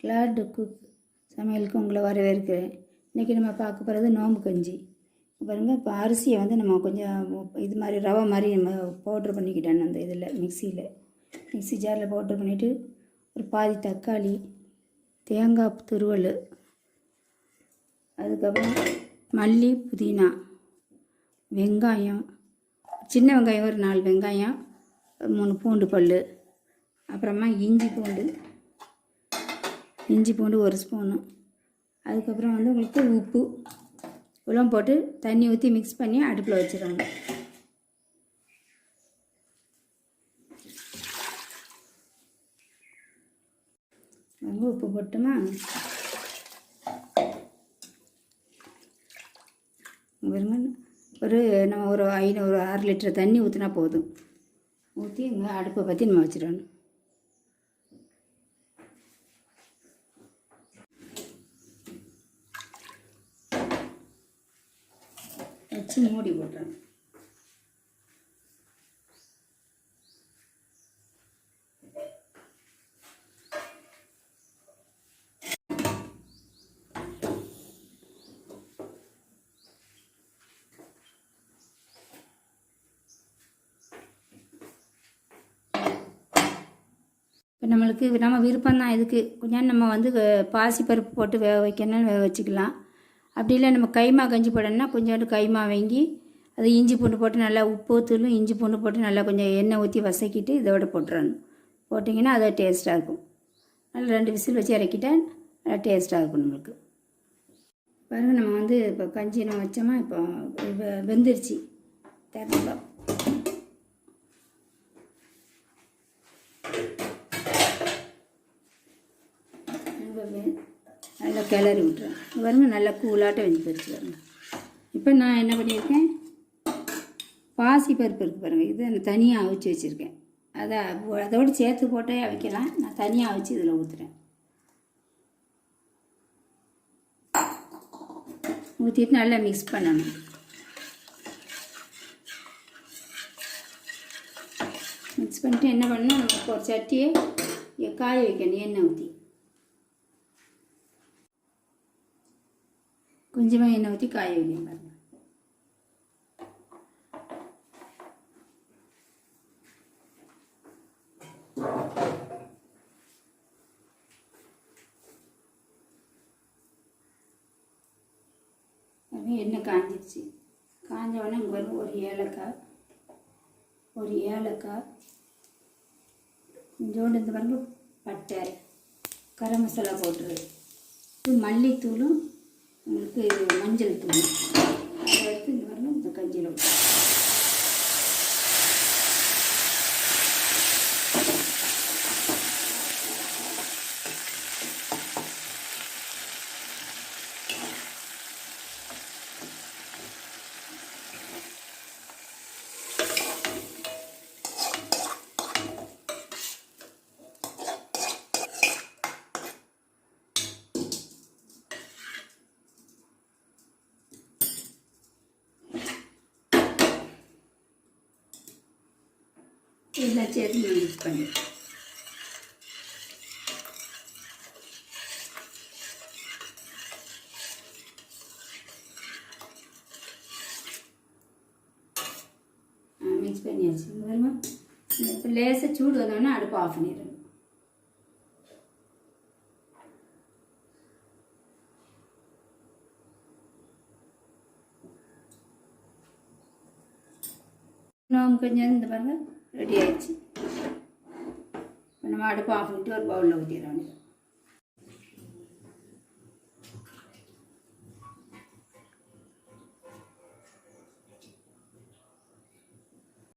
Claude cook சமையலுக்கு உங்களை வரவேற்கிறேன். இன்றைக்கி நம்ம பார்க்க போகிறது நோம்பு கஞ்சி. பாருங்கள், இப்போ அரிசியை வந்து நம்ம கொஞ்சம் இது மாதிரி ரவை மாதிரி நம்ம பவுட்ரு பண்ணிக்கிட்டேன். அந்த இதில் மிக்ஸி ஜாரில் பவுட்ரு பண்ணிவிட்டு ஒரு பாதி தக்காளி, தேங்காய் துருவல், அதுக்கப்புறம் மல்லி, புதினா, வெங்காயம், சின்ன வெங்காயம் ஒரு 4 வெங்காயம், 3 பூண்டு பல், அப்புறமா இஞ்சி பூண்டு 1 ஸ்பூனு, அதுக்கப்புறம் வந்து உங்களுக்கு உப்பு உலம் போட்டு தண்ணி ஊற்றி மிக்ஸ் பண்ணி அடுப்பில் வச்சுருவாங்க. ரொம்ப உப்பு போட்டுமா நம்ம ஒரு 6 லிட்டர் தண்ணி ஊற்றினா போதும். ஊற்றி இங்கே அடுப்பை பற்றி நம்ம வச்சிடணும். வச்சு மூடி போட்டுறேன். இப்போ நம்மளுக்கு நம்ம விருப்பம்தான். இதுக்கு கொஞ்சம் நம்ம வந்து பாசிப்பருப்பு போட்டு வேக வைக்கணும்னு வேக வச்சுக்கலாம். அப்படி இல்லை நம்ம கைமா கஞ்சி போடணும்னா கொஞ்சோண்டு கைமா வாங்கி அது இஞ்சி பூண்டு போட்டு நல்லா உப்பு தூளும் இஞ்சி பூண்டு போட்டு நல்லா கொஞ்சம் எண்ணெய் ஊற்றி வசக்கிட்டு இதோட போட்டுறணும். போட்டிங்கன்னா அது டேஸ்ட்டாக இருக்கும். நல்லா 2 விசில் வச்சு இறக்கிட்டால் நல்லா டேஸ்ட்டாக இருக்கும் நம்மளுக்கு. பாருங்கள், நம்ம வந்து இப்போ கஞ்சி நம்ம வச்சோமா, இப்போ வெந்துருச்சு. தேர்ந்தலாம் நல்லா கிளறி விட்டுறேன். பாருங்கள், நல்லா கூலாட்டம் வெந்துருச்சு பாருங்கள். இப்போ நான் என்ன பண்ணியிருக்கேன், பாசி பருப்பு இருக்குது பாருங்கள், இது நான் தனியாக அவிச்சு வச்சுருக்கேன். அதோடு சேர்த்து போட்டே வைக்கலாம். நான் தனியாக அவிச்சு இதில் ஊற்றுறேன். ஊற்றிட்டு நல்லா மிக்ஸ் பண்ணணும். மிக்ஸ் பண்ணிட்டு என்ன பண்ணணும், நமக்கு ஒரு சட்டியை காய வைக்கணும். எண்ணெய் ஊற்றி கொஞ்சமாக எண்ணெய் ஊற்றி காய வைக்கணும் பாருங்கள். எண்ணெய் காஞ்சிருச்சு. காஞ்சவொடனே இங்கே வரும் ஒரு ஏலக்காய் கொஞ்சோண்டு இந்த பாருங்க பட்டை, கரம் மசாலா பவுட்ரு, மல்லித்தூளும் உங்களுக்கு மஞ்சள் தூள், அதை எடுத்து இந்த மாதிரி இந்த கஞ்சியில் விட்டு எல்லாம் சேர்த்து மிக்ஸ் பண்ணி மிக்ஸ் பண்ணியாச்சு. இப்போ லேசாக சூடு வந்தோடனே அடுப்பு ஆஃப் பண்ணிடுறேன். நோம்பு கொஞ்சம் இந்த பாருங்கள் ரெடி ஆயிடுச்சு. இப்போ நம்ம அடுப்பு ஆஃப் பண்ணிட்டு ஒரு பவுலில் ஊற்றிட வேண்டியது.